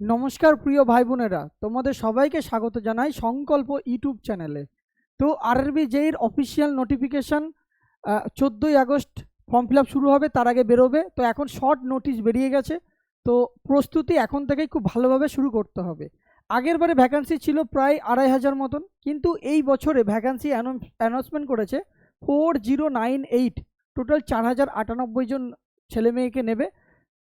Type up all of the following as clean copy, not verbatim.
নমস্কার প্রিয় ভাই বোনেরা, তোমাদের সবাইকে স্বাগত জানাই সংকল্প ইউটিউব চ্যানেলে। তো আরআরবি জেইর অফিসিয়াল নোটিফিকেশন 14ই আগস্ট ফর্ম ফিল আপ শুরু হবে, তার আগে বেরোবে। তো এখন শর্ট নোটিশ বেরিয়ে গেছে, তো প্রস্তুতি এখন থেকেই খুব ভালোভাবে শুরু করতে হবে। আগের বারে ভ্যাকান্সি ছিল প্রায় 2,500 মতন, কিন্তু এই বছরে ভ্যাকান্সি অ্যানাউন্সমেন্ট করেছে 4098, টোটাল 4,098 জন ছেলে মেয়েকে নেবে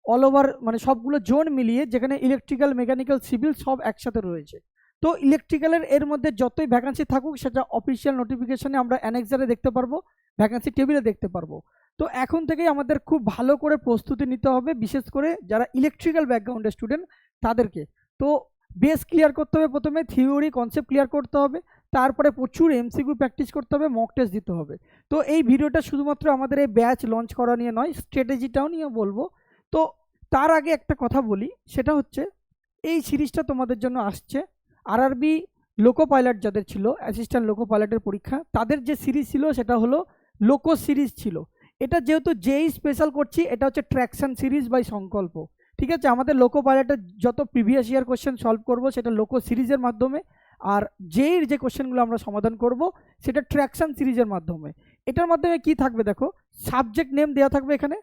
অল ওভার, মানে সবগুলো জোন মিলিয়ে, যেখানে ইলেকট্রিক্যাল, মেকানিক্যাল, সিভিল সব একসাথে রয়েছে। তো ইলেকট্রিক্যালের এর মধ্যে যতই ভ্যাকান্সি থাকুক সেটা অফিসিয়াল নোটিফিকেশনে আমরা অ্যানেক্সারে দেখতে পারবো, ভ্যাকান্সি টেবিলে দেখতে পারবো। তো এখন থেকেই আমাদের খুব ভালো করে প্রস্তুতি নিতে হবে, বিশেষ করে যারা ইলেকট্রিক্যাল ব্যাকগ্রাউন্ডের স্টুডেন্ট তাদেরকে। তো বেস ক্লিয়ার করতে হবে, প্রথমে থিওরি কনসেপ্ট ক্লিয়ার করতে হবে, তারপরে প্রচুর এমসিকিউ প্র্যাকটিস করতে হবে, মক টেস্ট দিতে হবে। তো এই ভিডিওটা শুধুমাত্র আমাদের এই ব্যাচ লঞ্চ করা নিয়ে নয়, স্ট্র্যাটেজিটাও নিয়ে বলবো। তো তার আগে একটা কথা বলি, সেটা হচ্ছে এই সিরিজটা তোমাদের জন্য আসছে আরআরবি লোকো পাইলট যাদের ছিল, অ্যাসিস্ট্যান্ট লোকো পাইলটের পরীক্ষা, তাদের যে সিরিজ ছিল সেটা হলো লোকো সিরিজ ছিল। এটা যেহেতু যেই স্পেশাল করছি, এটা হচ্ছে ট্র্যাকশন সিরিজ বাই সংকল্প। ঠিক আছে, আমাদের লোকো পাইলটের যত প্রিভিয়াস ইয়ার কোশ্চেন সলভ করব সেটা লোকো সিরিজের মাধ্যমে, আর যেই যে কোশ্চেনগুলো আমরা সমাধান করব সেটা ট্র্যাকশন সিরিজের মাধ্যমে। এটার মাধ্যমে কি থাকবে দেখো, সাবজেক্ট নেম দেওয়া থাকবে এখানে,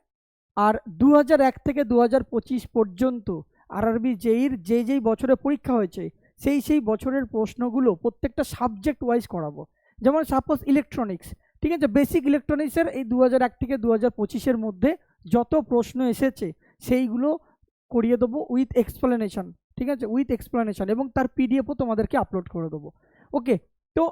আর 2001 থেকে 2025 পর্যন্ত আরআরবি জেইর যেই বছরে পরীক্ষা হয়েছে সেই বছরের প্রশ্নগুলো প্রত্যেকটা সাবজেক্ট ওয়াইজ করাবো। যেমন সাপোজ ইলেকট্রনিক্স, ঠিক আছে, বেসিক ইলেকট্রনিক্সের এই 2001 থেকে 2025-এর মধ্যে যত প্রশ্ন এসেছে সেইগুলো করিয়ে দেবো উইথ এক্সপ্লেনেশন। ঠিক আছে, উইথ এক্সপ্লেনেশন, এবং তার পিডিএফও তোমাদেরকে আপলোড করে দেবো। ওকে, তো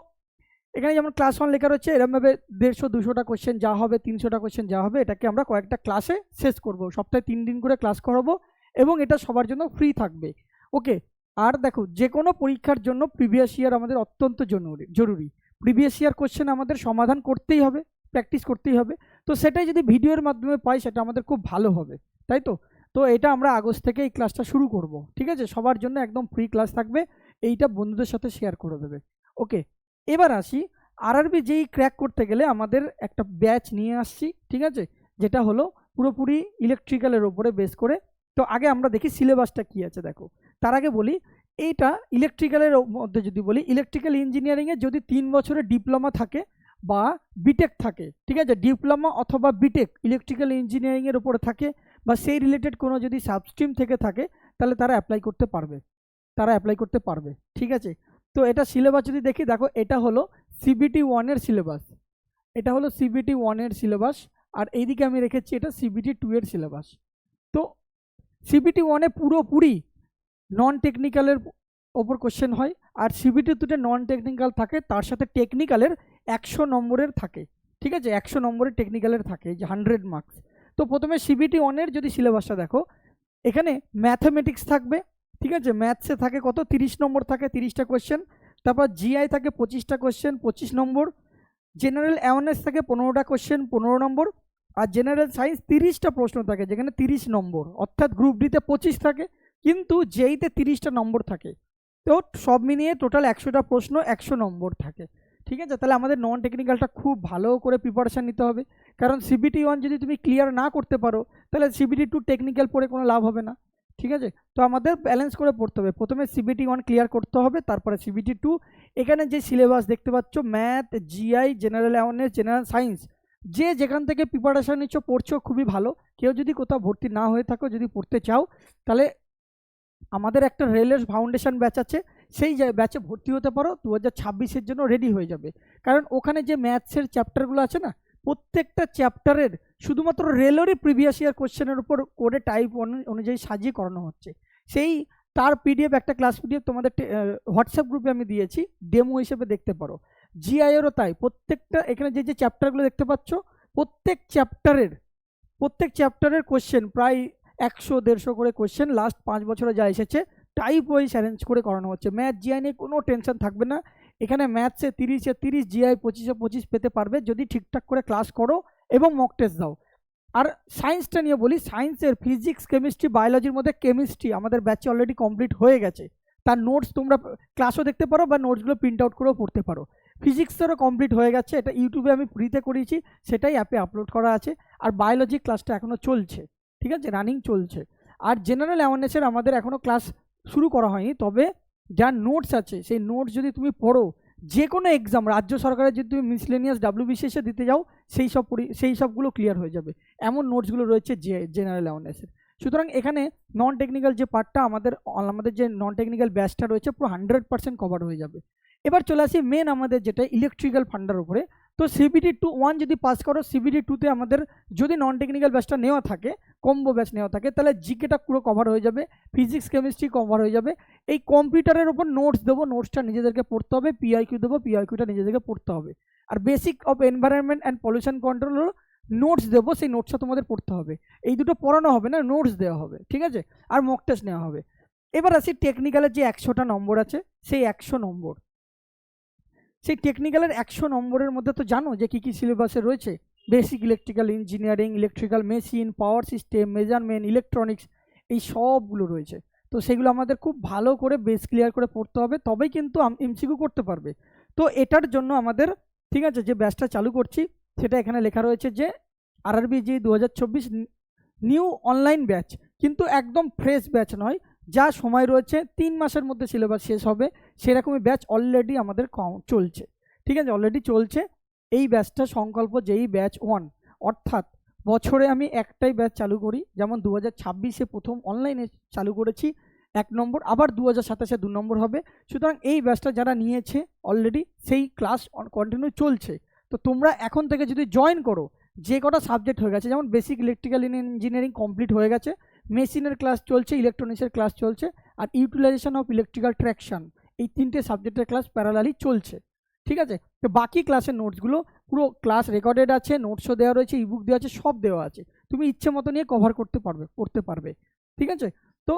এখানে যেমন ক্লাস 1 লেখা রয়েছে, এরকমভাবে 150-200টা কোশ্চেন যা হবে, 300টা কোশ্চেন যা হবে, এটাকে আমরা কয়েকটা ক্লাসে শেষ করব। সপ্তাহে 3 দিন করে ক্লাস করাবো, এবং এটা সবার জন্য ফ্রি থাকবে। ওকে, আর দেখো, যে কোনো পরীক্ষার জন্য প্রিভিয়াস ইয়ার আমাদের অত্যন্ত জরুরি। প্রিভিয়াস ইয়ার কোশ্চেন আমাদের সমাধান করতেই হবে, প্র্যাকটিস করতেই হবে। তো সেটাই যদি ভিডিওর মাধ্যমে পাই সেটা আমাদের খুব ভালো হবে, তাই তো। তো এটা আমরা আগস্ট থেকে এই ক্লাসটা শুরু করব। ঠিক আছে, সবার জন্য একদম ফ্রি ক্লাস থাকবে, এইটা বন্ধুদের সাথে শেয়ার করে দেবে। ওকে, এবার আসি, আরআরবি যেই ক্র্যাক করতে গেলে আমাদের একটা ব্যাচ নিয়ে আসছি, ঠিক আছে, যেটা হলো পুরোপুরি ইলেকট্রিক্যালের ওপরে বেস করে। তো আগে আমরা দেখি সিলেবাসটা কি আছে। দেখো, তার আগে বলি, এইটা ইলেকট্রিক্যালের মধ্যে যদি বলি, ইলেকট্রিক্যাল ইঞ্জিনিয়ারিংয়ে যদি 3 বছরের ডিপ্লোমা থাকে বা বিটেক থাকে, ঠিক আছে, ডিপ্লোমা অথবা বিটেক ইলেকট্রিক্যাল ইঞ্জিনিয়ারিংয়ের ওপরে থাকে, বা সেই রিলেটেড কোনো যদি সাবস্ট্রিম থেকে থাকে, তাহলে তারা অ্যাপ্লাই করতে পারবে। ঠিক আছে, তো এটা সিলেবাস যদি দেখি, দেখো এটা হলো সিবিটি 1-এর সিলেবাস, আর এইদিকে আমি রেখেছি এটা সিবিটি 2-এর সিলেবাস। তো সিবিটি 1-এ পুরোপুরি নন টেকনিক্যালের ওপর কোশ্চেন হয়, আর সিবিটি 2-তে নন টেকনিক্যাল থাকে, তার সাথে টেকনিক্যালের 100 নম্বরের থাকে। ঠিক আছে, 100 নম্বরের টেকনিক্যালের থাকে, যে 100 মার্কস। তো প্রথমে সিবিটি 1-এর যদি সিলেবাসটা দেখো, এখানে ম্যাথামেটিক্স থাকবে। ঠিক আছে, ম্যাথসে থাকে কত, 30 নম্বর থাকে, 30টা কোশ্চেন। তারপর জিআই থাকে 25টা কোশ্চেন, 25 নম্বর। জেনারেল অ্যাওয়ারনেস থাকে 15টা কোশ্চেন, 15 নম্বর। আর জেনারেল সায়েন্স 30টা প্রশ্ন থাকে, যেখানে 30 নম্বর, অর্থাৎ গ্রুপ ডিতে 25 থাকে, কিন্তু জেইতে 30টা নম্বর থাকে। তো সব মিলিয়ে টোটাল 100টা প্রশ্ন, 100 নম্বর থাকে। ঠিক আছে, তাহলে আমাদের নন টেকনিক্যালটা খুব ভালো করে প্রিপারেশান নিতে হবে, কারণ সিবিটি 1 যদি তুমি ক্লিয়ার না করতে পারো, তাহলে সিবিটি 2 টেকনিক্যাল পড়ে কোনো লাভ হবে না। ঠিক আছে, তো আমাদের ব্যালেন্স করে পড়তে হবে, প্রথমে সিবিটি 1 ক্লিয়ার করতে হবে, তারপরে সিবিটি 2। এখানে যে সিলেবাস দেখতে পাচ্ছ, math, GI, general awareness, general science, যে যেখান থেকে প্রিপারেশান নিচ্ছ পড়ছো খুবই ভালো। কেউ যদি কোথাও ভর্তি না হয়ে থাকো, যদি পড়তে চাও, তাহলে আমাদের একটা রেলের ফাউন্ডেশন ব্যাচ আছে, সেই ব্যাচে ভর্তি হতে পারো, 2026-এর জন্য রেডি হয়ে যাবে। কারণ ওখানে যে ম্যাথসের চ্যাপ্টারগুলো আছে না, প্রত্যেকটা চ্যাপ্টারের শুধুমাত্র রেলেরই প্রিভিয়াস ইয়ার কোশ্চেনের উপর করে টাইপ অনুযায়ী সাজিয়ে করানো হচ্ছে। সেই তার পিডিএফ, একটা ক্লাস পিডিএফ তোমাদের হোয়াটসঅ্যাপ গ্রুপে আমি দিয়েছি, ডেমো হিসেবে দেখতে পারো। জিআইয়েরও তাই, প্রত্যেকটা এখানে যে চ্যাপ্টারগুলো দেখতে পাচ্ছ, প্রত্যেক চ্যাপ্টারের কোশ্চেন প্রায় 100-150 করে কোশ্চেন লাস্ট 5 বছরে যা এসেছে টাইপ ওয়াইজ অ্যারেঞ্জ করে করানো হচ্ছে। ম্যাথ জিআই নিয়ে কোনো টেনশন থাকবে না, এখানে ম্যাথসে 30-এ 30, জিআই 25-এ 25 পেতে পারবে, যদি ঠিকঠাক করে ক্লাস করো এবং মক টেস্ট দাও। আর সায়েন্সটা নিয়ে বলি, সায়েন্সের ফিজিক্স, কেমিস্ট্রি, বায়োলজির মধ্যে কেমিস্ট্রি আমাদের ব্যাচে অলরেডি কমপ্লিট হয়ে গেছে, তার নোটস তোমরা ক্লাসও দেখতে পারো বা নোটসগুলো প্রিন্ট আউট করেও পড়তে পারো। ফিজিক্সেরও কমপ্লিট হয়ে গেছে, এটা ইউটিউবে আমি ফ্রিতে করিয়েছি, সেটাই অ্যাপে আপলোড করা আছে। আর বায়োলজি ক্লাসটা এখনও চলছে, ঠিক আছে, রানিং চলছে। আর জেনারেল অ্যাওয়ারনেসের আমাদের এখনও ক্লাস শুরু করা হয়নি, তবে যা নোটস আছে সেই নোটস যদি তুমি পড়ো, যে কোনো এক্সাম রাজ্য সরকারের যদি তুমি মিসলেনিয়াস ডাব্লিউবিসিএসে দিতে যাও সেই সবগুলো ক্লিয়ার হয়ে যাবে, এমন নোটসগুলো রয়েছে জেনারেল অ্যাওয়ারনেসের। সুতরাং এখানে নন টেকনিক্যাল যে পার্টটা আমাদের যে নন টেকনিক্যাল ব্যাচটা রয়েছে পুরো 100% কভার হয়ে যাবে। এবার চলে আসি মেন আমাদের যেটা ইলেকট্রিক্যাল ফান্ডার উপরে। তো সিবিটি 1 যদি পাস করো, সিবিটি 2তে আমাদের যদি নন টেকনিক্যাল ব্যাচটা নেওয়া থাকে, কম্বো ব্যাচ নেওয়া থাকে, তাহলে জিকেটা পুরো কভার হয়ে যাবে, ফিজিক্স কেমিস্ট্রি কভার হয়ে যাবে। এই কম্পিউটারের উপর নোটস দেবো, নোটসটা নিজেদেরকে পড়তে হবে, পিআইকিউ দেবো, পিআইকিউটা নিজেদেরকে পড়তে হবে। আর basic of environment and pollution control notes দেবো, সেই নোটসটা তোমাদের পড়তে হবে। এই দুটো পড়ানো হবে না, নোটস দেওয়া হবে, ঠিক আছে? আর মক টেস্ট নেওয়া হবে। এবার আসি টেকনিক্যালের যে 100টা নম্বর আছে, সেই 100 নম্বর, সেই টেকনিক্যালের 100 নম্বরের মধ্যে তো জানো যে কী কী সিলেবাসে রয়েছে। Basic electrical engineering, electrical machine, power system, measurement, electronics, এই সবগুলো রয়েছে। তো সেগুলো আমাদের খুব ভালো করে বেস ক্লিয়ার করে পড়তে হবে, তবেই কিন্তু এমসিকিউ করতে পারবে। তো এটার জন্য আমাদের, ঠিক আছে, যে ব্যাচটা চালু করছি সেটা এখানে লেখা রয়েছে যে আরআরবি যে 2024 নিউ অনলাইন ব্যাচ, কিন্তু একদম ফ্রেশ ব্যাচ নয়, যা সময় রয়েছে 3 মাসের মধ্যে সিলেবাস শেষ হবে, সেরকমই ব্যাচ অলরেডি আমাদের চলছে, ঠিক আছে, অলরেডি চলছে। এই ব্যাচটা সংকল্প যেই ব্যাচ 1, অর্থাৎ বছরে আমি একটাই ব্যাচ চালু করি, যেমন 2026-এ প্রথম অনলাইনে চালু করেছি 1 নম্বর, আবার 2027-এ 2 নম্বর হবে। সুতরাং এই ব্যাচটা যারা নিয়েছে অলরেডি, সেই ক্লাস কন্টিনিউ চলছে। তো তোমরা এখন থেকে যদি জয়েন করো, যে কটা সাবজেক্ট হয়ে গেছে, যেমন বেসিক ইলেকট্রিক্যাল ইঞ্জিনিয়ারিং কমপ্লিট হয়ে গেছে, মেশিনের ক্লাস চলছে, ইলেকট্রনিক্সের ক্লাস চলছে, আর ইউটিলাইজেশন অফ ইলেকট্রিক্যাল ট্র্যাকশন, এই 3টে সাবজেক্টের ক্লাস প্যারালালি চলছে, ঠিক আছে? তো বাকি ক্লাসের নোটসগুলো পুরো ক্লাস রেকর্ডেড আছে, নোটসও দেওয়া রয়েছে, ইবুক দেওয়া আছে, সব দেওয়া আছে, তুমি ইচ্ছে মতো নিয়ে কভার করতে পারবে, ঠিক আছে? তো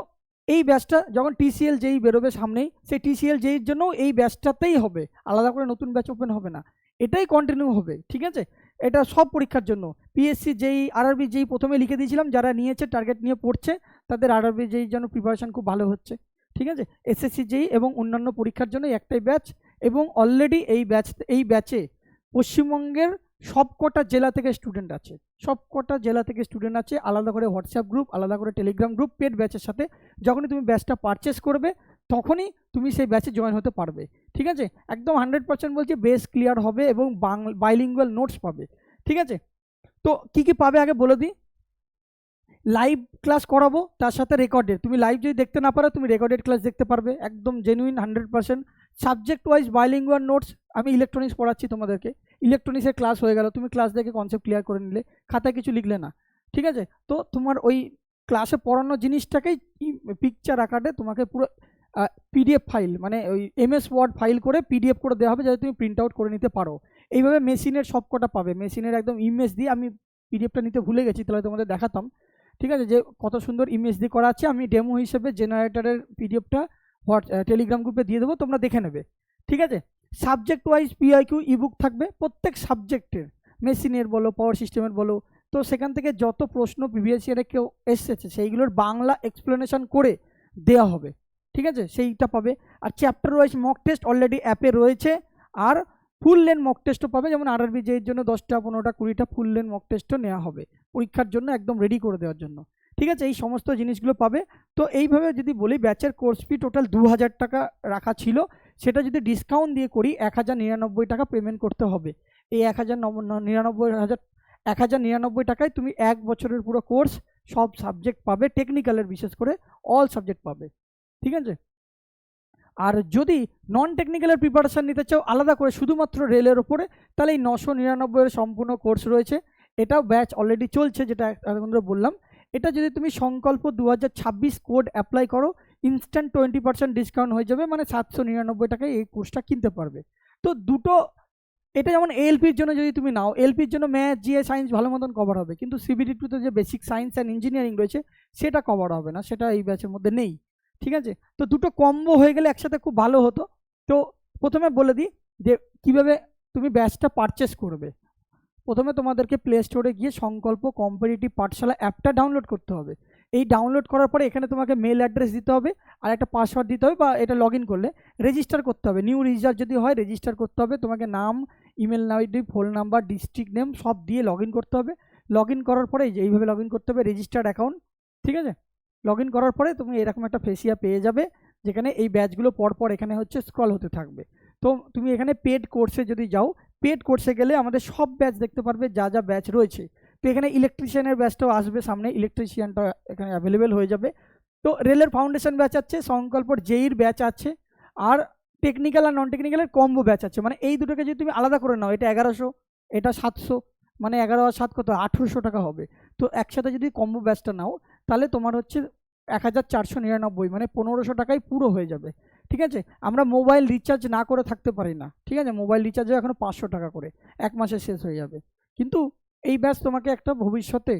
এই ব্যাচটা যখন টিসিএল যেই বেরোবে সামনেই, সেই টিসিএল যেইর জন্য এই ব্যাচটাতেই হবে, আলাদা করে নতুন ব্যাচ ওপেন হবে না, এটাই কন্টিনিউ হবে, ঠিক আছে? এটা সব পরীক্ষার জন্য, পিএসসি যেই, আরআরবি যেই প্রথমে লিখে দিয়েছিলাম, যারা নিয়েছে টার্গেট নিয়ে পড়ছে, তাদের আরআরবি যেই জন্য প্রিপারেশন খুব ভালো হচ্ছে, ঠিক আছে? এসএসসি যেই এবং অন্যান্য পরীক্ষার জন্য একটাই ব্যাচ, এবং অলরেডি এই ব্যাচে পশ্চিমবঙ্গের সবকটা জেলা থেকে স্টুডেন্ট আছে, সবকটা জেলা থেকে স্টুডেন্ট আছে, আলাদা করে হোয়াটসঅ্যাপ গ্রুপ, আলাদা করে টেলিগ্রাম গ্রুপ, পেড ব্যাচের সাথে। যখনই তুমি ব্যাচটা পারচেস করবে, তখনই তুমি সেই ব্যাচে জয়েন হতে পারবে, ঠিক আছে? একদম 100% বলছি, বেস ক্লিয়ার হবে এবং বাইলিঙ্গুয়াল নোটস পাবে, ঠিক আছে? তো কি কি পাবে আগে বলে দিই। লাইভ ক্লাস করাবো, তার সাথে রেকর্ডেড, তুমি লাইভ যদি দেখতে না পারো, তুমি রেকর্ডেড ক্লাস দেখতে পারবে, একদম genuine 100%। Subject wise bilingual notes, আমি ইলেকট্রনিক্স পড়াচ্ছি তোমাদেরকে, ইলেকট্রনিক্সের ক্লাস হয়ে গেল, তুমি ক্লাস দেখে কনসেপ্ট ক্লিয়ার করে নিলে, খাতায় কিছু লিখলে না, ঠিক আছে? তো তোমার ওই ক্লাসে পড়ানো জিনিসটাকেই পিকচার আকারে তোমাকে পুরো পিডিএফ ফাইল, মানে ওই এমএস ওয়ার্ড ফাইল করে পিডিএফ করে দেওয়া হবে, যাতে তুমি প্রিন্ট আউট করে নিতে পারো। এইভাবে মেশিনের সবকটা পাবে, মেশিনের একদম ইমেজ দিয়ে, আমি পিডিএফটা নিতে ভুলে গেছি, তাহলে তোমাদের দেখাতাম, ঠিক আছে, যে কত সুন্দর ইমেজ দিয়ে করা আছে। আমি ডেমো হিসেবে জেনারেটরের পিডিএফটা টেলিগ্রাম গ্রুপে দিয়ে দেবো, তোমরা দেখে নেবে, ঠিক আছে? সাবজেক্ট ওয়াইজ পিআইকিউ ইবুক থাকবে প্রত্যেক সাবজেক্টের, মেশিনের বলো, পাওয়ার সিস্টেমের বলো, তো সেখান থেকে যত প্রশ্ন প্রিভিয়াস ইয়ারে কেউ এসেছে সেইগুলোর বাংলা এক্সপ্লেনেশন করে দেওয়া হবে, ঠিক আছে, সেইটা পাবে। আর chapter wise mock test already অ্যাপে রয়েছে, আর ফুল লেন মক টেস্টও পাবে, যেমন আরআরবি যের জন্য 10টা 15টা 20টা ফুল লেন মক টেস্টও নেওয়া হবে পরীক্ষার জন্য, একদম রেডি করে দেওয়ার জন্য, ঠিক আছে? এই সমস্ত জিনিসগুলো পাবে। তো এইভাবে যদি বলি, ব্যাচের কোর্স ফি টোটাল 2000 টাকা রাখা ছিল, সেটা যদি ডিসকাউন্ট দিয়ে করি 1099 টাকা পেমেন্ট করতে হবে। এই 1099 টাকায় তুমি 1 বছরের পুরো কোর্স, সব সাবজেক্ট পাবে, টেকনিক্যালের বিশেষ করে অল সাবজেক্ট পাবে, ঠিক আছে? আর যদি নন টেকনিক্যালের প্রিপারেশান নিতে চাও আলাদা করে শুধুমাত্র রেলের ওপরে, তাহলে এই 999 সম্পূর্ণ কোর্স রয়েছে, এটাও ব্যাচ অলরেডি চলছে, যেটা এখন ধরে বললাম। এটা যদি তুমি সংকল্প 2026 কোড অ্যাপ্লাই করো, ইনস্ট্যান্ট 20% ডিসকাউন্ট হয়ে যাবে, মানে 799 টাকায় এই কোর্সটা কিনতে পারবে। তো দুটো, এটা যেমন এলপির জন্য যদি তুমি নাও, এলপির জন্য ম্যাথ, জিএ, সায়েন্স ভালো মতন কভার হবে, কিন্তু সিবিটি 2তে যে বেসিক সায়েন্স অ্যান্ড ইঞ্জিনিয়ারিং রয়েছে সেটা কভার হবে না, সেটা এই ব্যাচের মধ্যে নেই, ঠিক আছে? তো দুটো কম্বো হয়ে গেলে একসাথে খুব ভালো হতো। তো প্রথমে বলে দিই যে কীভাবে তুমি ব্যাচটা পারচেস করবে। প্রথমে তোমাদেরকে প্লে স্টোরে গিয়ে সংকল্প কম্পিটিটিভ পাঠশালা অ্যাপটা ডাউনলোড করতে হবে। এই ডাউনলোড করার পরে এখানে তোমাকে মেল অ্যাড্রেস দিতে হবে, আর একটা পাসওয়ার্ড দিতে হবে, বা এটা লগ ইন করলে রেজিস্টার করতে হবে, নিউ রিজার যদি হয় রেজিস্টার করতে হবে, তোমাকে নাম, email ID, phone number, district name সব দিয়ে লগ ইন করতে হবে। লগ ইন করার পরে এইভাবে লগ ইন করতে হবে, রেজিস্টার্ড অ্যাকাউন্ট, ঠিক আছে? লগ ইন করার পরে তুমি এরকম একটা ফেসিয়া পেয়ে যাবে, যেখানে এই ব্যাচগুলো পরপর এখানে হচ্ছে স্ক্রল হতে থাকবে। তো তুমি এখানে পেড কোর্সে যদি যাও, পেড কোর্সে গেলে আমাদের সব ব্যাচ দেখতে পারবে, যা যা ব্যাচ রয়েছে। তো এখানে ইলেকট্রিশিয়ানের ব্যাচটাও আসবে সামনে, ইলেকট্রিশিয়ানটা এখানে অ্যাভেলেবেল হয়ে যাবে। তো রেলের ফাউন্ডেশন ব্যাচ আছে, সংকল্পর জেইর ব্যাচ আছে, আর টেকনিক্যাল আর নন টেকনিক্যালের কম্বো ব্যাচ আছে। মানে এই দুটোকে যদি তুমি আলাদা করে নাও, এটা 1100, এটা 700, মানে 11 আর 7 কত 1800 টাকা হবে। তো একসাথে যদি কম্বো ব্যাচটা নাও তাহলে তোমার হচ্ছে 1499, মানে 1500 টাকায় পুরো হয়ে যাবে। ঠিক আছে, আমরা মোবাইল রিচার্জ না করে থাকতে পারি না, ঠিক আছে, মোবাইল রিচার্জে এখন 500 টাকা করে, এক মাসে শেষ হয়ে যাবে। কিন্তু এই ব্যাচ তোমাকে একটা ভবিষ্যতে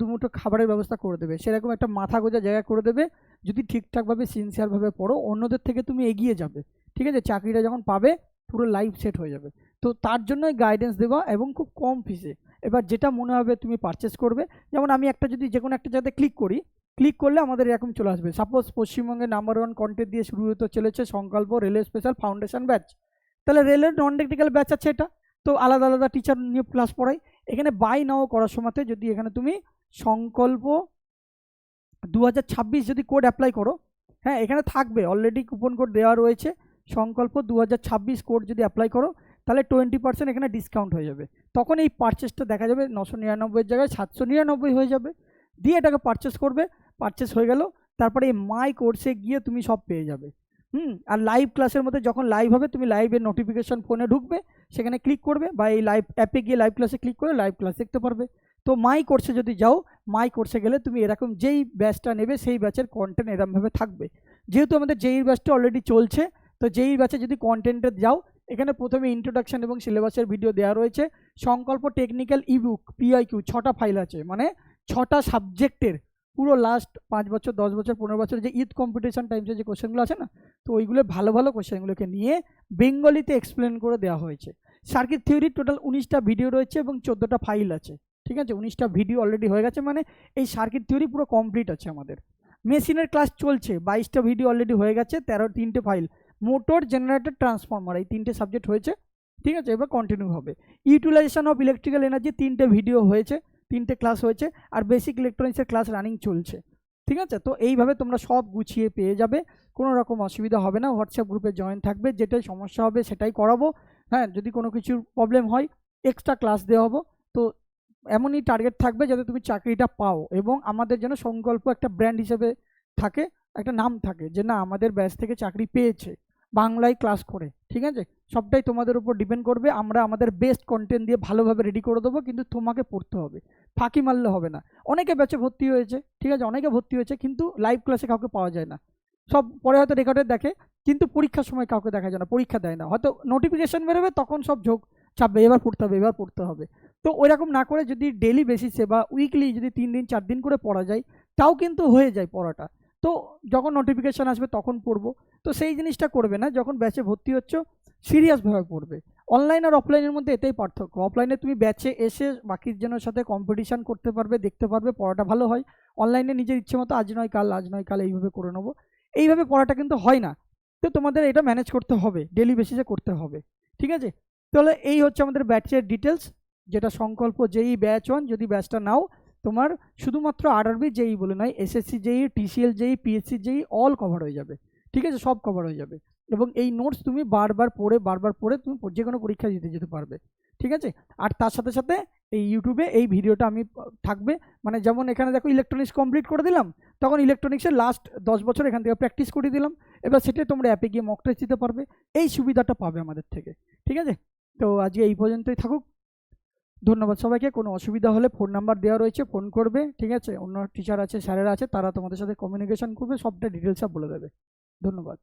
দুমুঠো খাবারের ব্যবস্থা করে দেবে, সেরকম একটা মাথা গোঁজা জায়গা করে দেবে। যদি ঠিকঠাকভাবে সিনসিয়ারভাবে পড়ো, অন্যদের থেকে তুমি এগিয়ে যাবে। ঠিক আছে, চাকরিটা যখন পাবে পুরো লাইফ সেট হয়ে যাবে। তো তার জন্যই গাইডেন্স দেওয়া, এবং খুব কম ফিসে। এবার যেটা মনে হবে তুমি পারচেস করবে। যেমন আমি একটা যদি যে কোনো একটা জায়গাতে ক্লিক করলে আমাদের এরকম চলে আসবে, সাপোজ পশ্চিমবঙ্গের নাম্বার 1 কন্টেন্ট দিয়ে শুরু হতে চলেছে সংকল্প রেলের স্পেশাল ফাউন্ডেশন ব্যাচ। তাহলে রেলের নন টেকনিক্যাল ব্যাচ আছে এটা, তো আলাদা আলাদা টিচার নিয়ে ক্লাস পড়াই। এখানে বাই নাও করার সময়তে যদি এখানে তুমি সংকল্প 2026 যদি কোড অ্যাপ্লাই করো, হ্যাঁ এখানে থাকবে অলরেডি কুপন কোড দেওয়া রয়েছে, সংকল্প 2026 কোড যদি অ্যাপ্লাই করো তাহলে 20% এখানে ডিসকাউন্ট হয়ে যাবে। তখন এই পারচেসটা দেখা যাবে 999 জায়গায় 799 হয়ে যাবে। দিয়ে এটাকে পারচেস করবে, পারচেস হয়ে গেল। তারপরে এই মাই কোর্সে গিয়ে তুমি সব পেয়ে যাবে। আর লাইভ ক্লাসের মধ্যে যখন লাইভ হবে, তুমি লাইভের নোটিফিকেশন ফোনে ঢুকবে, সেখানে ক্লিক করবে, বা এই লাইভ অ্যাপে গিয়ে লাইভ ক্লাসে ক্লিক করে লাইভ ক্লাস দেখতে পারবে। তো মাই কোর্সে যদি যাও, মাই কোর্সে গেলে তুমি এরকম যেই ব্যাচটা নেবে সেই ব্যাচের কন্টেন্ট এরকমভাবে থাকবে। যেহেতু আমাদের জেইর ব্যাচটা অলরেডি চলছে, তো জেইর ব্যাচে যদি কন্টেন্টে যাও, এখানে প্রথমে ইন্ট্রোডাকশন এবং সিলেবাসের ভিডিও দেওয়া রয়েছে। সংকল্প টেকনিক্যাল ইবুক PIQ 6টা ফাইল আছে, মানে 6টা সাবজেক্টের পুরো লাস্ট 5 বছর 10 বছর 15 বছর যে ইথ কম্পিটিশন টাইমসে যে কোশ্চেনগুলো আছে না, তো ওইগুলো ভালো ভালো কোশ্চেনগুলোকে নিয়ে বেঙ্গলিতে এক্সপ্লেন করে দেওয়া হয়েছে। সার্কিট থিওরির টোটাল 19টা ভিডিও রয়েছে এবং 14টা ফাইল আছে। ঠিক আছে, 19টা ভিডিও অলরেডি হয়ে গেছে, মানে এই সার্কিট থিওরি পুরো কমপ্লিট আছে আমাদের। মেশিনের ক্লাস চলছে, 22টা ভিডিও অলরেডি হয়ে গেছে, 3টে ফাইল। মোটর, জেনারেটর, ট্রান্সফরমার, এই 3টে সাবজেক্ট হয়েছে। ঠিক আছে, এবার কন্টিনিউ হবে। ইউটিলাইজেশন অফ ইলেকট্রিক্যাল এনার্জি 3টে ভিডিও হয়েছে, 3টে ক্লাস হয়েছে, আর বেসিক ইলেকট্রনিক্সের ক্লাস রানিং চলছে। ঠিক আছে, তো এইভাবে তোমরা সব গুছিয়ে পেয়ে যাবে, কোনো রকম অসুবিধা হবে না। হোয়াটসঅ্যাপ গ্রুপে জয়েন থাকবে, যেটাই সমস্যা হবে সেটাই করাবো। হ্যাঁ, যদি কোনো কিছুর প্রবলেম হয় এক্সট্রা ক্লাস দেওয়া হবো। তো এমনই টার্গেট থাকবে যাতে তুমি চাকরিটা পাও, এবং আমাদের যেন সংকল্প একটা ব্র্যান্ড হিসেবে থাকে, একটা নাম থাকে যে না আমাদের ব্যাচ থেকে চাকরি পেয়েছে বাংলায় ক্লাস করে। ঠিক আছে, সবটাই তোমাদের উপর ডিপেন্ড করবে। আমরা আমাদের বেস্ট কন্টেন্ট দিয়ে ভালোভাবে রেডি করে দেবো, কিন্তু তোমাকে পড়তে হবে, ফাঁকি মারলে হবে না। অনেকে ব্যাচে ভর্তি হয়েছে, ঠিক আছে, অনেকে ভর্তি হয়েছে, কিন্তু লাইভ ক্লাসে কাউকে পাওয়া যায় না। সব পরে হয়তো রেকর্ডে দেখে, কিন্তু পরীক্ষার সময় কাউকে দেখা যায় না, পরীক্ষা দেয় না, হয়তো নোটিফিকেশন বেরোবে তখন সব ঝোঁক চাপবে, এবার পড়তে হবে এবার পড়তে হবে। তো ওইরকম না করে যদি ডেলি বেসিসে বা উইকলি যদি 3 দিন 4 দিন করে পড়া যায়, তাও কিন্তু হয়ে যায় পড়াটা। তো যখন নোটিফিকেশান আসবে তখন পড়বো। তো সেই জিনিসটা করবে না, যখন ব্যাচে ভর্তি হচ্ছ সিরিয়াসভাবে পড়বে। অনলাইন আর অফলাইনের মধ্যে এটাই পার্থক্য। অফলাইনে তুমি ব্যাচে এসে বাকির জনের সাথে কম্পিটিশান করতে পারবে, দেখতে পারবে, পড়াটা ভালো হয়। অনলাইনে নিজের ইচ্ছে মতো আজ নয় কাল এইভাবে করে নেবো, এইভাবে পড়াটা কিন্তু হয় না। তো তোমাদের এটা ম্যানেজ করতে হবে, ডেলি বেসিসে করতে হবে। ঠিক আছে, তাহলে এই হচ্ছে আমাদের ব্যাচের ডিটেলস, যেটা সংকল্প জেই ব্যাচ 1। যদি ব্যাচটা নাও, তোমার শুধুমাত্র RRB জেই বলে নয়, SSC জেই, TCL জেই, PSC জেই অল কভার হয়ে যাবে। ঠিক আছে, সব কভার হয়ে যাবে, এবং এই নোটস তুমি বারবার পড়ে তুমি যে কোনো পরীক্ষা দিতে যেতে পারবে। ঠিক আছে, আর তার সাথে সাথে এই ইউটিউবে এই ভিডিওটা আমি থাকবে, মানে যেমন এখানে দেখো ইলেকট্রনিক্স কমপ্লিট করে দিলাম, তখন ইলেকট্রনিক্সের লাস্ট 10 বছর এখান থেকে প্র্যাকটিস করে দিলাম। এবার সেটাই তোমরা অ্যাপে গিয়ে মক টেস্ট দিতে পারবে, এই সুবিধাটা পাবে আমাদের থেকে। ঠিক আছে, তো আজকে এই পর্যন্তই থাকুক। ধন্যবাদ সবাইকে। কোনো অসুবিধা হলে ফোন নাম্বার দেওয়া রয়েছে, ফোন করবে। ঠিক আছে, অন্য টিচার আছে, স্যারেরা আছে, তারা তোমাদের সাথে কমিউনিকেশন করবে, সবটা ডিটেলসে বলে দেবে। ধন্যবাদ।